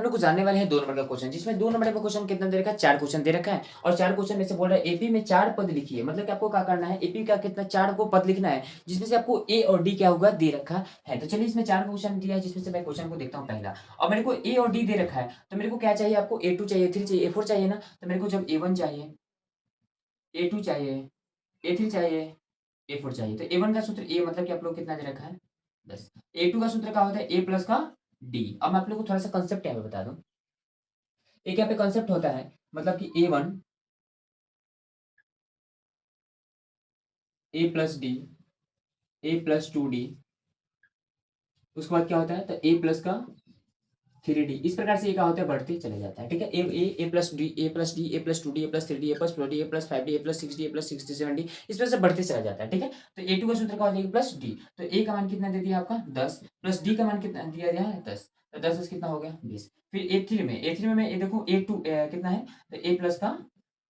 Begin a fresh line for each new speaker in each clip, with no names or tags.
लोग को जानने वाले हैं 2 नंबर का क्वेश्चन, जिसमें 2 नंबर का क्वेश्चन कितना दे रखा है, 4 क्वेश्चन दे रखा है और 4 क्वेश्चन में से बोल रहा है एपी में 4 पद लिखिए। मतलब कि आपको क्या करना है, एपी का कितना 4 को पद लिखना है, जिसमें से आपको ए और डी क्या होगा दे रखा है। तो चलिए इसमें 4 क्वेश्चन दिया है, जिसमें से मैं क्वेश्चन को देखता हूँ पहला। और मेरे को ए और डी दे रखा है, तो मेरे को क्या चाहिए, आपको ए2 चाहिए, ए3 चाहिए, ए4 चाहिए ना। तो मेरे को जब ए1 चाहिए, ए2 चाहिए, ए3 चाहिए, ए4 चाहिए, तो ए1 का सूत्र ए मतलब कि आप लोग कितना दे रखा है 10। ए2 का सूत्र क्या होता है ए प्लस का डी। अब मैं आप लोग को थोड़ा सा कंसेप्ट यहाँ पे बता दूं। एक यहाँ पे कंसेप्ट होता है, मतलब कि ए1 ए प्लस डी, ए प्लस 2 डी, उसके बाद क्या होता है, तो ए प्लस का 3 डी। इस प्रकार से ये क्या होता है, बढ़ते चले जाता है। ठीक है, ए प्लस डी, ए प्लस डी, ए प्लस 2 डी, ए प्लस 3 डी, ए प्लस 4 डी, ए प्लस 5 डी, ए प्लस 6 डी, ए प्लस 67 डी, इस तरह से बढ़ते चला जाता है। ठीक है, तो ए2 का सूत्र क्या हो जाएगा प्लस डी। तो ए का मान कितना दे दिया आपका 10, प्लस डी का मान कितना दिया गया है 10। तो 10 कितना हो गया 20। फिर ए3 में मैं ये देखो ए2 कितना है, तो ए प्लस का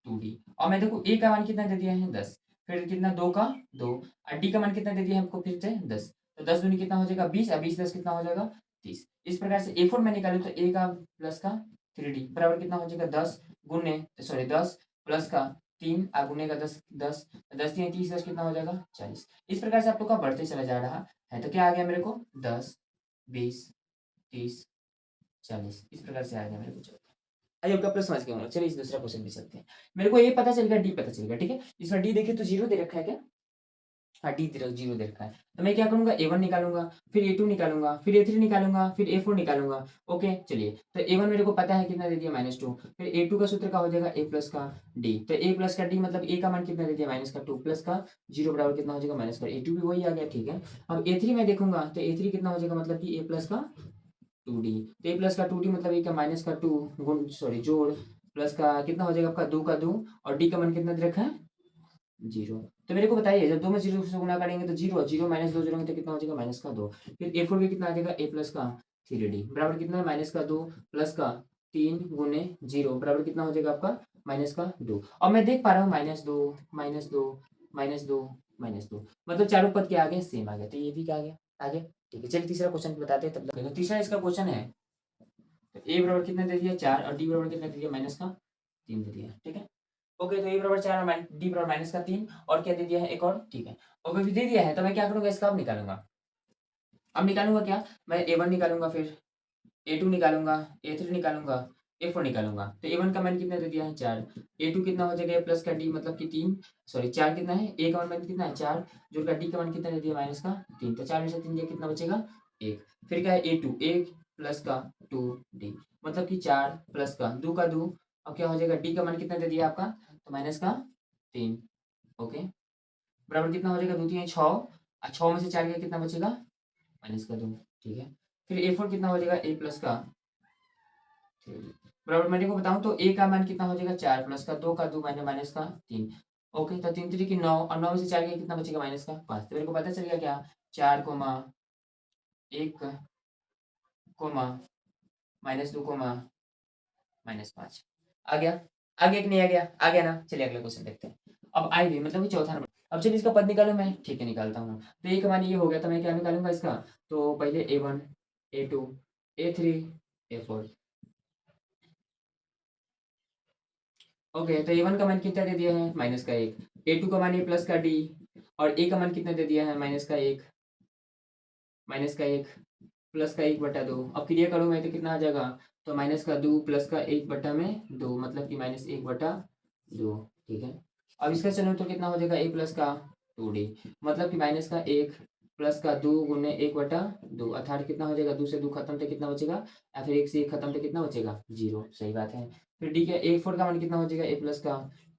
2 डी। और मैं देखो ए का मान कितना दे दिया है 10, फिर कितना 2 का 2, और डी का मान कितना दे दिया है हमको फिर से 10। तो 10 दूनी कितना हो जाएगा 20, और 20 10 कितना हो जाएगा 30। इस प्रकार से ए4 में निकालू तो ए का प्लस का 3 डी बराबर कितना हो जाएगा 10 गुने, सॉरी 10 प्लस का 3 गुने का 10, 10 10 3 30, 10 कितना हो जाएगा 40। इस प्रकार से आप लोग का बढ़ते चला जा रहा है। तो क्या आ गया मेरे को 10 20 30 40, इस प्रकार से आ गया मेरे को। चलो आइए आपका प्रश्न समझ गए होंगे। चलिए इस दूसरा क्वेश्चन भी चलते हैं। मेरे को ए पता चल गया, डी पता चल गया। ठीक है, इसमें डी देखिए तो 0 दे रखा है क्या, हाँ डी तेरा 0 दे रखा है। तो मैं क्या करूंगा ए1 निकालूंगा, फिर ए2 निकालूंगा, फिर ए3 निकालूंगा, फिर ए4 निकालूंगा। ओके चलिए, तो ए1 मेरे को पता है कितना दे दिया -2, फिर ए2 का सूत्र क्या हो जाएगा ए प्लस का डी। तो ए प्लस का डी मतलब ए का मान कितना दे दिया -2 प्लस का 0 बराबर कितना हो जाएगा माइनस का ए2 भी वही आ गया। ठीक है, अब ए3 में देखूंगा तो ए3 कितना हो जाएगा, मतलब कि ए प्लस का 2 डी। तो ए प्लस का 2 डी मतलब ए का माइनस का 2 गुण सॉरी जोड़ प्लस का कितना हो जाएगा आपका 2 का 2, और डी का मान कितना दे रखा है 0। तो मेरे को बताइए जब 2 में 0 से गुना करेंगे तो 0, 0 माइनस 2 जोड़ेंगे तो कितना हो जाएगा माइनस का 2। फिर ए4 भी कितना आ जाएगा ए प्लस का 3 डी बराबर कितना माइनस का 2 प्लस का 3 गुने 0 बराबर कितना हो जाएगा आपका माइनस का 2। और मैं देख पा रहा हूँ -2 -2 -2 -2, मतलब चारों पद के आगे सेम आ गया। तो ये भी क्या आ गया, आ गया। ठीक है, चलिए तीसरा क्वेश्चन बताते हैं तब तक। तो तीसरा इसका क्वेश्चन है, तो ए बराबर कितना दे दिया 4 और डी बराबर कितना दे दिया -3 दे दिया। ठीक है, ओके, तो ए बराबर 4 और डी बराबर -3 और क्या दे दिया है एक और। ठीक है, ओके फिर दे दिया है तो मैं क्या करूंगा, इसका अब निकालूंगा। अब निकालूंगा क्या, मैं ए1 निकालूंगा, फिर ए2 निकालूंगा, ए3 निकालूंगा, ए4 निकालूंगा। तो ए1 का मान कितना दे दिया है 4, ए2 कितना हो जाएगा ए प्लस का डी मतलब कि 3, सॉरी 4 कितना है, ए का मान कितना है 4, जो का डी का मान कितना दे दिया माइनस का 3। तो 4 में से 3 गया कितना बचेगा 1। फिर क्या है ए2 1 प्लस का 2 डी मतलब कि 4 प्लस का 2 का 2, अब क्या हो जाएगा डी का मान कितना दे दिया आपका, तो माइनस का 3। ओके, बराबर कितना हो जाएगा 2 3 6, और 6 में से 4 गया कितना बचेगा माइनस का 2। ठीक है, फिर ए4 कितना हो जाएगा ए प्लस का 3 बराबर, मैंने को बताऊं तो ए का मान कितना हो जाएगा 4 प्लस का 2 का 2 माइनस का 3। ओके, तो 3 3 की 9, और 9 में से 4 गया कितना बचेगा माइनस का 5। तो मेरे को पता चल गया क्या 4 कोमा 1 कोमा -2 कोमा -5 आ गया। आ गया कि नहीं आ गया, आ गया ना। चलिए अगला क्वेश्चन देखते हैं। अब आई भी मतलब कि चौथा नंबर। अब चलिए इसका पद निकालूं मैं, ठीक है निकालता हूँ। तो ए का मान ये हो गया, तो मैं क्या निकालूंगा इसका, तो पहले A1 A2 A3 A4. Okay, तो ए1 का मान कितना दे दिया है -1, ए2 का मान ए प्लस का डी, और ए का मान कितना दे दिया है -1 प्लस का 1/2। अब क्लियर करूँ मैं तो कितना आ जाएगा, तो -2 प्लस का 1/2 में 2 मतलब कि -1/2। ठीक है, अब इसका चलो तो कितना हो जाएगा ए प्लस का 2 डी मतलब कि -1 प्लस का 2 गुने 1/2, अर्थात कितना हो जाएगा 2 से 2 खत्म तो कितना बचेगा, या फिर 1 से 1 खत्म तो कितना बचेगा 0। सही बात है। फिर डी के ए4 का मान कितना हो जाएगा ए प्लस का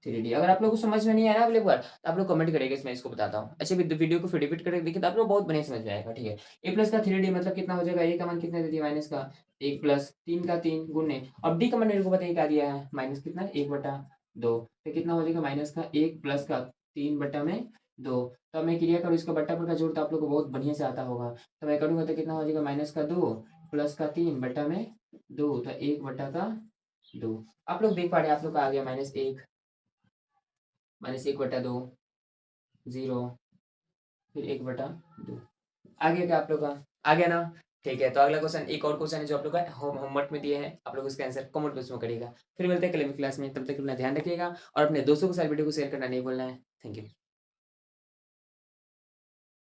3 डी। अगर आप लोग को समझ में नहीं आया ना अगले बार तो आप लोग कमेंट करेंगे, इसमें इसको बताता हूँ। अच्छा वीडियो को फिर रिपीट करके देखिए तो आप लोग बहुत बढ़िया समझ में आएगा। ठीक है, ए प्लस का 3 डी मतलब कितना हो जाएगा, ए का मान कितना दे दिया माइनस का 1 प्लस 3 का 3 गुने, अब डी का मान मेरे को बताइए क्या दिया है माइनस कितना 1/2। तो कितना हो जाएगा माइनस का 1 प्लस का 3/2। तो अब मैं क्लियर करूँ इसका बट्टा पर का जोड़ तो आप लोग को बहुत बढ़िया से आता होगा। तो मैं करूँगा तो कितना हो जाएगा -2 प्लस का 3/2, तो 1/2। आप लोग देख पा रहे हैं आप लोग का आ गया -1 -1/2 0, फिर 1/2 आ गया क्या आप लोग का, आ गया ना। ठीक है, तो अगला क्वेश्चन एक और क्वेश्चन है जो आप लोग का होमवर्क में दिए हैं, आप लोग उसका आंसर कमेंट बॉक्स में करिएगा। फिर मिलते हैं कल की क्लास में, तब तक अपना ध्यान रखिएगा और अपने दोस्तों के साथ वीडियो को शेयर करना नहीं भूलना है। Thank you.